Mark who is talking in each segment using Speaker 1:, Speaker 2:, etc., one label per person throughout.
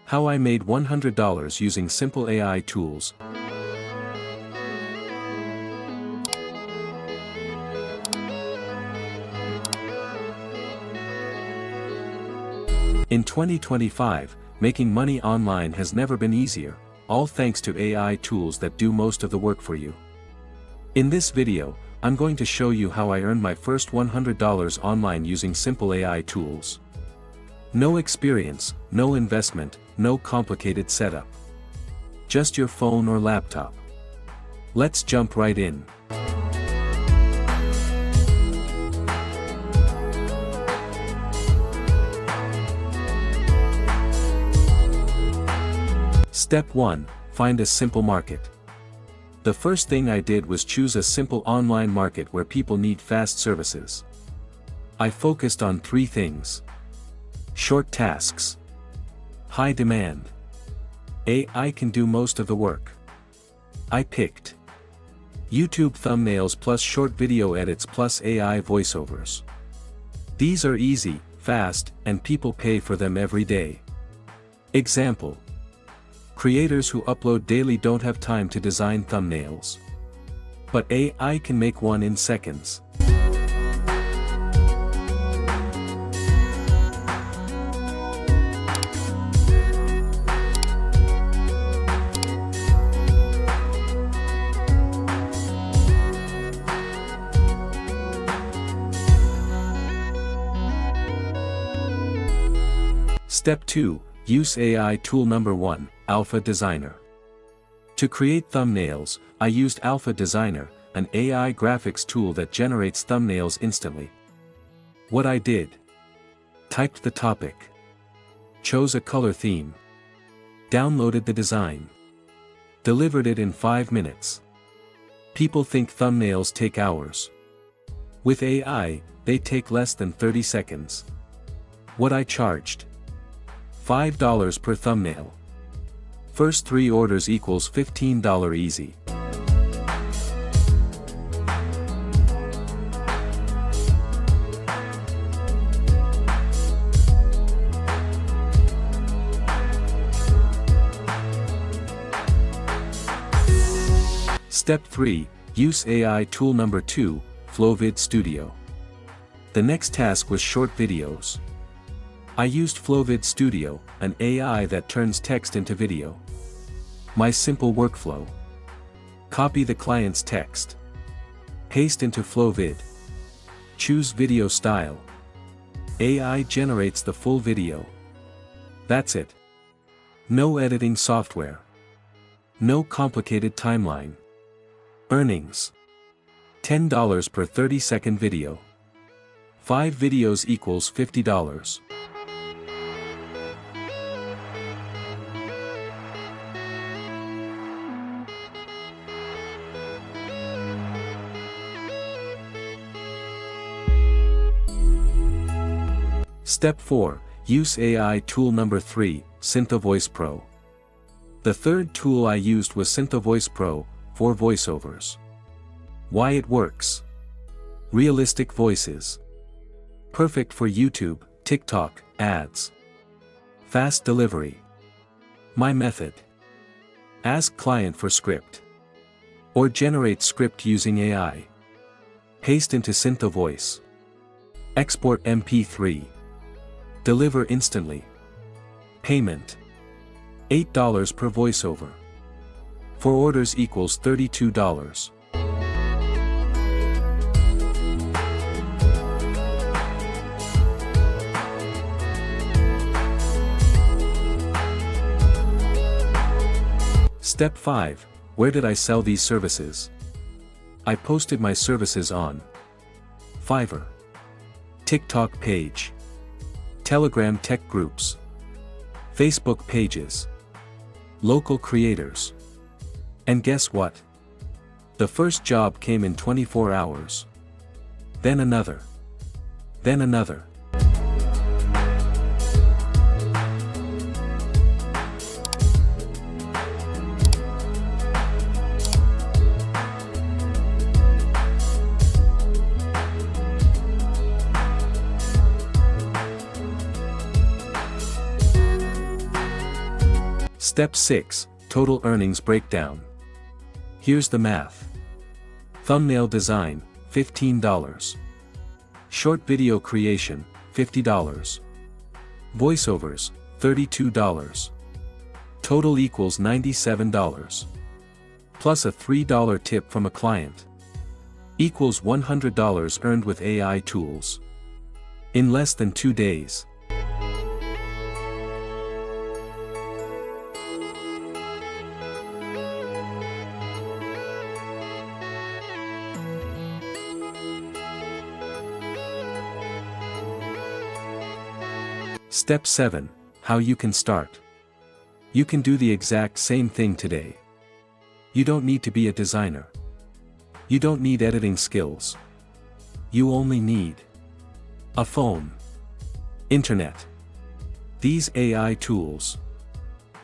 Speaker 1: How I made $100 using simple AI tools. In 2025, making money online has never been easier, all thanks to AI tools that do most of the work for you. In this video, I'm going to show you how I earned my first $100 online using simple AI tools. No experience, no investment, no complicated setup. Just your phone or laptop. Let's jump right in. Step 1. Find a simple market. The first thing I did was choose a simple online market where people need fast services. I focused on 3 things. Short tasks. High demand. AI can do most of the work. I picked YouTube thumbnails plus short video edits plus AI voiceovers. These are easy, fast, and people pay for them every day. Example. Creators who upload daily don't have time to design thumbnails. But AI can make one in seconds. Step 2. Use AI tool number 1, AlphaDesigner. To create thumbnails, I used AlphaDesigner, an AI graphics tool that generates thumbnails instantly. What I did: typed the topic, chose a color theme, downloaded the design, delivered it in 5 minutes. People think thumbnails take hours. With AI, they take less than 30 seconds. What I charged: $5 per thumbnail. First 3 orders equals $15 easy. Step 3. Use AI tool number 2, FlowVid Studio. The next task was short videos. I used FlowVid Studio, an AI that turns text into video. My simple workflow: copy the client's text, paste into FlowVid, choose video style. AI generates the full video. That's it. No editing software. No complicated timeline. Earnings: $10 per 30-second video. 5 videos equals $50. Step 4. Use AI tool number 3, SynthoVoice Pro. The third tool I used was SynthoVoice Pro, for voiceovers. Why it works: realistic voices. Perfect for YouTube, TikTok, ads. Fast delivery. My method: ask client for script. Or generate script using AI. Paste into SynthoVoice. Export MP3. Deliver instantly. Payment: $8 per voiceover. 4 orders equals $32. Step 5. Where did I sell these services? I posted my services on Fiverr, TikTok page, Telegram tech groups, Facebook pages, local creators. And guess what? The first job came in 24 hours. Then another. Then another. Step 6, Total Earnings Breakdown. Here's the math. Thumbnail design, $15. Short video creation, $50. Voiceovers, $32. Total equals $97. Plus a $3 tip from a client. Equals $100 earned with AI tools. In less than 2 days. Step 7, How you can start. You can do the exact same thing today. You don't need to be a designer. You don't need editing skills. You only need a phone, internet, these AI tools,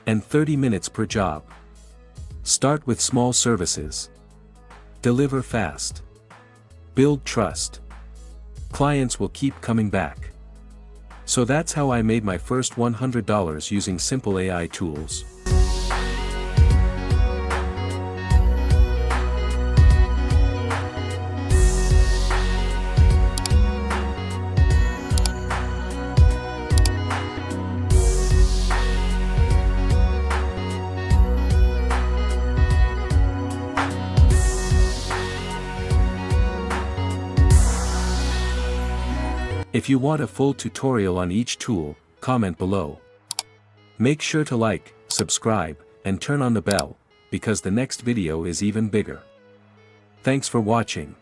Speaker 1: and 30 minutes per job. Start with small services. Deliver fast. Build trust. Clients will keep coming back. So that's how I made my first $100 using simple AI tools. If you want a full tutorial on each tool, comment below. Make sure to like, subscribe, and turn on the bell, because the next video is even bigger. Thanks for watching.